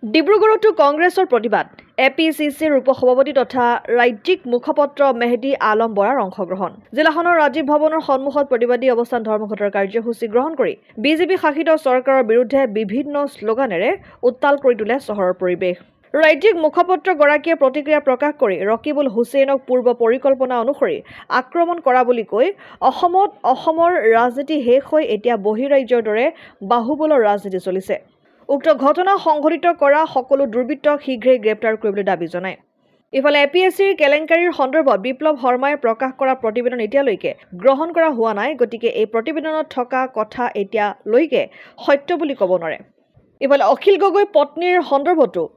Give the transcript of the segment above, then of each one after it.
ডিব্ৰুগড়তো কংগ্ৰেছৰ প্ৰতিবাদ এপিচিচিৰ উপসভাপতি তথা ৰাজ্যিক মুখপত্ৰ মেহদী আলম বৰাৰ অংশগ্ৰহণ জিলাখনৰ ৰাজীৱ ভৱনৰ সন্মুখত প্ৰতিবাদী অৱস্থান ধৰ্মঘটৰ কাৰ্যসূচী গ্ৰহণ কৰি বিজেপি শাসিত চৰকাৰৰ বিৰুদ্ধে বিভিন্ন শ্লোগানেৰে উত্তাল কৰি তোলে চহৰৰ পৰিৱেশ ৰাজ্যিক মুখপত্ৰগৰাকীয়ে প্ৰতিক্ৰিয়া প্ৰকাশ কৰি ৰকিবুল হুছেইনক পূৰ্ব পৰিকল্পনা অনুসৰি আক্ৰমণ কৰা বুলি কৈ অসমৰ ৰাজনীতি শেষ হৈ এতিয়া বহিৰাজ্যৰ দৰে বাহুবলৰ ৰাজনীতি চলিছে উক্ত ঘটনা সংঘটিত কৰা সকলো দুৰ্বৃত্তক শীঘ্ৰেই গ্ৰেপ্তাৰ কৰিবলৈ দাবী জনায় ইফালে এপিএছচিৰ কেলেংকাৰীৰ সন্দৰ্ভত বিপ্লৱ শৰ্মাই প্ৰকাশ কৰা প্ৰতিবেদন এতিয়ালৈকে গ্ৰহণ কৰা হোৱা নাই গতিকে এই প্ৰতিবেদনত থকা কথা এতিয়ালৈকে সত্য বুলি ক'ব নোৱাৰে ইফালে অখিল গগৈ পত্নীৰ সন্দৰ্ভতো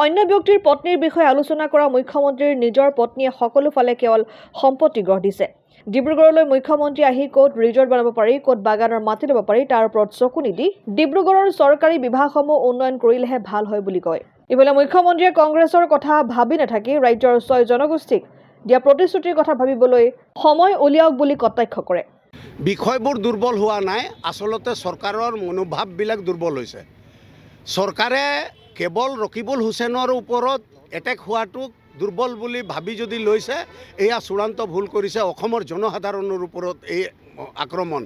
অন্য ব্যক্তিৰ পত্নীৰ বিষয়ে আলোচনা কৰা মুখ্যমন্ত্ৰীৰ নিজৰ পত্নীয়ে সকলো ফালে কেৱল সম্পত্তি গঢ় দিছে ডিব্ৰুগড়লৈ মুখ্যমন্ত্ৰী আহি ক'ত ৰিজৰ্ট বনাব পাৰি ক'ত বাগানৰ মাটি ল'ব পাৰি তাৰ ওপৰত চকু নিদি ডিব্ৰুগড়ৰ চৰকাৰী বিভাগসমূহ উন্নয়ন কৰিলেহে ভাল হয় বুলি কয় ইফালে মুখ্যমন্ত্ৰীয়ে কংগ্ৰেছৰ কথা ভাবি নাথাকি ৰাজ্যৰ 6 জনগোষ্ঠীক দিয়া প্ৰতিশ্ৰুতিৰ কথা ভাবিবলৈ সময় উলিয়াওক বুলি কটাক্ষ কৰে বিষয়বোৰ দুৰ্বল হোৱা নাই আচলতে চৰকাৰৰ মনোভাৱবিলাক দুৰ্বল হৈছে চৰকাৰে কেৱল ৰকিবুল হুছেইনৰ ওপৰত এটেক হোৱাটো দুৰ্বল বুলি ভাবি যদি লৈছে এয়া চূড়ান্ত ভুল কৰিছে অসমৰ জনসাধাৰণৰ ওপৰত এই আক্ৰমণ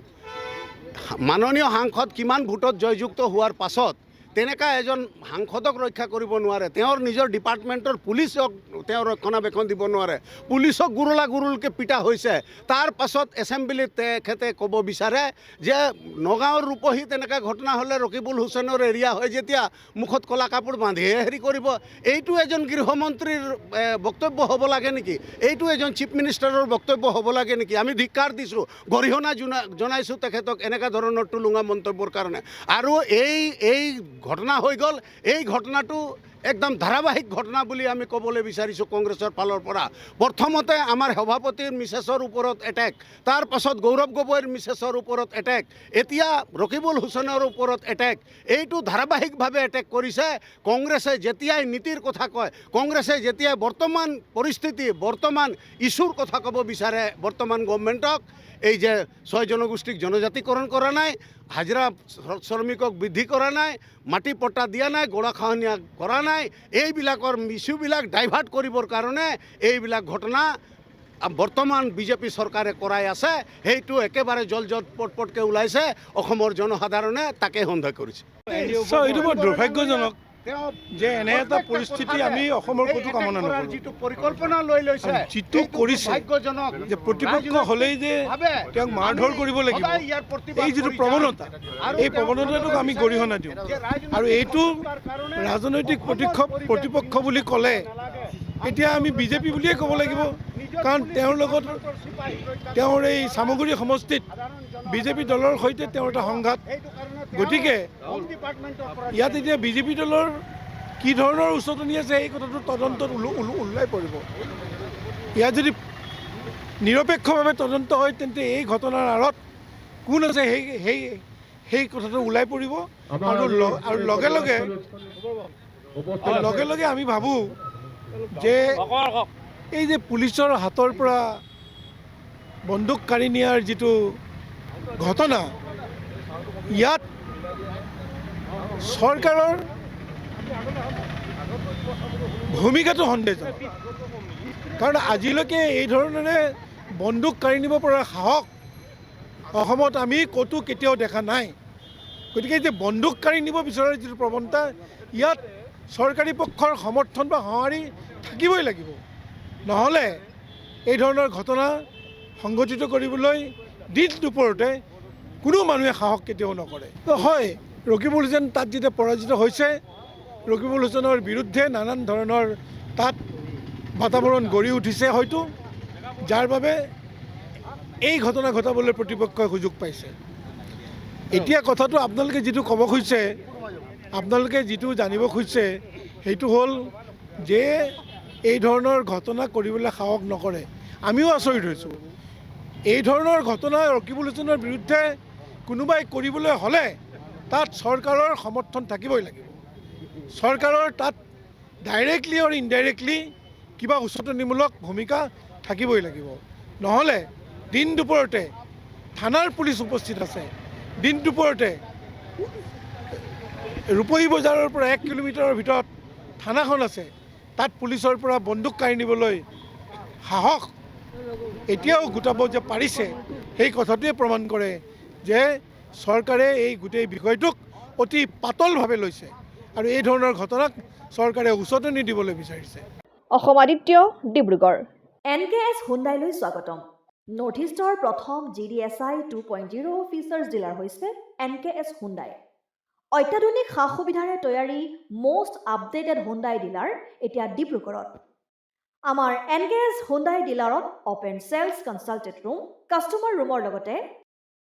মাননীয় সাংসদ কিমান ভোটত জয়যুক্ত হোৱাৰ পাছত তেনেকা এজন সাংসদক ৰক্ষা কৰিব নোৱাৰে তেওঁৰ নিজৰ ডিপাৰ্টমেণ্টৰ পুলিচক তেওঁ ৰক্ষণাবেক্ষণ দিব নোৱাৰে পুলিচক গুৰুলকে পিটা হৈছে তাৰ পাছত এছেম্বলিত তেখেতে ক'ব বিচাৰে যে নগাঁৱৰ ৰূপহী তেনেকা ঘটনা হ'লে ৰকিবুল হুছেইনৰ এৰিয়া হয় যেতিয়া মুখত কলা কাপোৰ বান্ধিহে হেৰি কৰিব এইটো এজন গৃহমন্ত্ৰীৰ বক্তব্য হ'ব লাগে নেকি এইটো এজন চিফ মিনিষ্টাৰৰ বক্তব্য হ'ব লাগে নেকি আমি ধিক্কাৰ দিছোঁ গৰিহণা জনাইছোঁ তেখেতক এনেকা ধৰণৰ টুলুঙা মন্তব্যৰ কাৰণে আৰু এই ঘটনা হৈ গ'ল এই ঘটনাটো একদম ধাৰাবাহিক ঘটনা বুলি আমি ক'বলৈ বিচাৰিছোঁ কংগ্ৰেছৰ ফালৰ পৰা প্ৰথমতে আমাৰ সভাপতিৰ মিছেছৰ ওপৰত এটেক তাৰ পাছত গৌৰৱ গগৈৰ মিছেছৰ ওপৰত এটেক এতিয়া ৰকিবুল হুছেইনৰ ওপৰত এটেক এইটো ধাৰাবাহিকভাৱে এটেক কৰিছে কংগ্ৰেছে যেতিয়াই নীতিৰ কথা কয় কংগ্ৰেছে যেতিয়াই বৰ্তমান পৰিস্থিতি বৰ্তমান ইছ্যুৰ কথা ক'ব বিচাৰে বৰ্তমান গভৰ্ণমেণ্টক এই যে 6 জনগোষ্ঠীক জনজাতিকৰণ কৰা নাই হাজিৰা শ্ৰমিকক বৃদ্ধি কৰা নাই মাটি পট্টা দিয়া নাই গৰাখহনীয়া কৰা নাই এইবিলাকৰ ইছ্যুবিলাক ডাইভাৰ্ট কৰিবৰ কাৰণে এইবিলাক ঘটনা বৰ্তমান বিজেপি চৰকাৰে কৰাই আছে সেইটো একেবাৰে পটকে ওলাইছে অসমৰ জনসাধাৰণে তাকে সন্দেহ কৰিছে এইটো বৰ দুৰ্ভাগ্যজনক যে এনে এটা পৰিস্থিতি আমি অসমৰ ক'তো কামনা নকৰোঁ যিটো পৰিকল্পনা লৈ লৈছে যিটো কৰিছে যে প্ৰতিপক্ষ হ'লেই যে তেওঁক মাৰধৰ কৰিব লাগিব এই যিটো প্ৰৱণতা এই প্ৰৱণতাটোক আমি গৰিহণা দিওঁ আৰু এইটো ৰাজনৈতিক প্ৰতিপক্ষ বুলি ক'লে এতিয়া আমি বিজেপি বুলিয়ে ক'ব লাগিব কাৰণ তেওঁৰ লগত তেওঁৰ এই চামগুৰি সমষ্টিত বিজেপি দলৰ সৈতে তেওঁৰ এটা সংঘাত গতিকে ইয়াত এতিয়া বিজেপি দলৰ কি ধৰণৰ উচতনি আছে এই কথাটো তদন্তত ওলাই পৰিব ইয়াত যদি নিৰপেক্ষভাৱে তদন্ত হয় তেন্তে এই ঘটনাৰ আঁৰত কোন আছে সেই কথাটো ওলাই পৰিব আৰু লগে লগে আমি ভাবোঁ যে এই যে পুলিচৰ হাতৰ পৰা বন্দুক কাঢ়ি নিয়াৰ যিটো ঘটনা ইয়াত চৰকাৰৰ ভূমিকাটো সন্দেহজনক কাৰণ আজিলৈকে এই ধৰণেৰে বন্দুক কাঢ়ি নিব পৰা সাহস অসমত আমি ক'তো কেতিয়াও দেখা নাই গতিকে যে বন্দুক কাঢ়ি নিব বিচৰাৰ যিটো প্ৰৱণতা ইয়াত চৰকাৰী পক্ষৰ সমৰ্থন বা সঁহাৰি থাকিবই লাগিব নহ'লে এই ধৰণৰ ঘটনা সংঘটিত কৰিবলৈ দিন দুপৰতে কোনো মানুহে সাহস কেতিয়াও নকৰে হয় ৰকিবুল হুছেইন তাত যেতিয়া পৰাজিত হৈছে ৰকিবুল হুছেইনৰ বিৰুদ্ধে নানান ধৰণৰ তাত বাতাবৰণ গঢ়ি উঠিছে হয়তো যাৰ বাবে এই ঘটনা ঘটাবলৈ প্ৰতিপক্ষই সুযোগ পাইছে এতিয়া কথাটো আপোনালোকে যিটো ক'ব খুজিছে আপোনালোকে যিটো জানিব খুজিছে সেইটো হ'ল যে এই ধৰণৰ ঘটনা কৰিবলৈ সাহস নকৰে আমিও আচৰিত হৈছোঁ এই ধৰণৰ ঘটনা ৰকিবুল হুছেইনৰ বিৰুদ্ধে কোনোবাই কৰিবলৈ হ'লে তাত চৰকাৰৰ সমৰ্থন থাকিবই লাগিব চৰকাৰৰ তাত ডাইৰেক্টলি আৰু ইনডাইৰেক্টলি কিবা উচতনিমূলক ভূমিকা থাকিবই লাগিব নহ'লে দিন দুপৰতে থানাৰ পুলিচ উপস্থিত আছে দিন দুপৰতে ৰূপহী বজাৰৰ পৰা 1 কিলোমিটাৰৰ ভিতৰত থানাখন আছে, তাত পুলিচৰ পৰা বন্দুক কাঢ়ি নিবলৈ সাহস এতিয়াও গোটাব যে পাৰিছে, সেই কথাটোৱে প্ৰমাণ কৰে যে চৰকাৰে এই গোটেই বিষয়টোক অতি পাতলভাৱে লৈছে আৰু এই ধৰণৰ ঘটনাক চৰকাৰে উচতনি দিবলৈ বিচাৰিছে। অসম আদিত্য, ডিব্ৰুগড়। NKS হুণ্ডাইলৈ স্বাগতম। নৰ্থ ইষ্টৰ প্ৰথম GDSI 2.0 ফিচাৰ্ছ ডিলাৰ হৈছে NKS হুণ্ডাই। অত্যাধুনিক সা সুবিধাৰে তৈয়াৰী মষ্ট আপডেটেড হুণ্ডাই ডিলাৰ এতিয়া ডিব্ৰুগড়ত। আমাৰ NKS হুণ্ডাই ডিলাৰত open sales consulted room, customer ৰুমৰ লগতে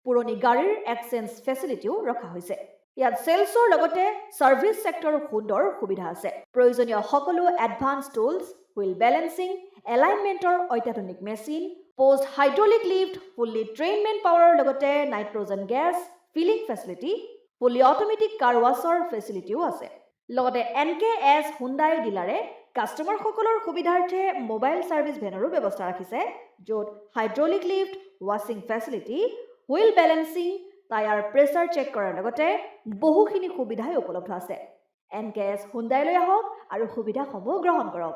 পুৰণি গাড়ীৰ এক্সচেঞ্জ ফেচিলিটিও ৰখা হৈছে। ইয়াত চেলছৰ লগতে ছাৰ্ভিচ ছেক্টৰৰ সুন্দৰ সুবিধা আছে। প্ৰয়োজনীয় সকলো এডভান্স টুলছ, হুইল বেলেন্সিং, এলাইনমেণ্টৰ অত্যাধুনিক machine, post hydraulic lift, fully ট্ৰেইনমেণ্ট পাৱাৰৰ লগতে nitrogen gas filling facility, fully automatic car ৱাছৰ ফেচিলিটিও আছে। লগতে NKS হুণ্ডাই ডিলাৰে কাষ্টমাৰসকলৰ সুবিধাৰ্থে মোবাইল ছাৰ্ভিচ ভেনৰো ব্যৱস্থা ৰাখিছে, য'ত হাইড্ৰলিক লিফ্ট, ৱাশ্বিং facility, wheel balancing, tyre pressure check কৰাৰ লগতে বহুখিনি সুবিধাই উপলব্ধ আছে। NKS হুণ্ডাইলৈ আহক আৰু সুবিধাসমূহ গ্ৰহণ কৰক।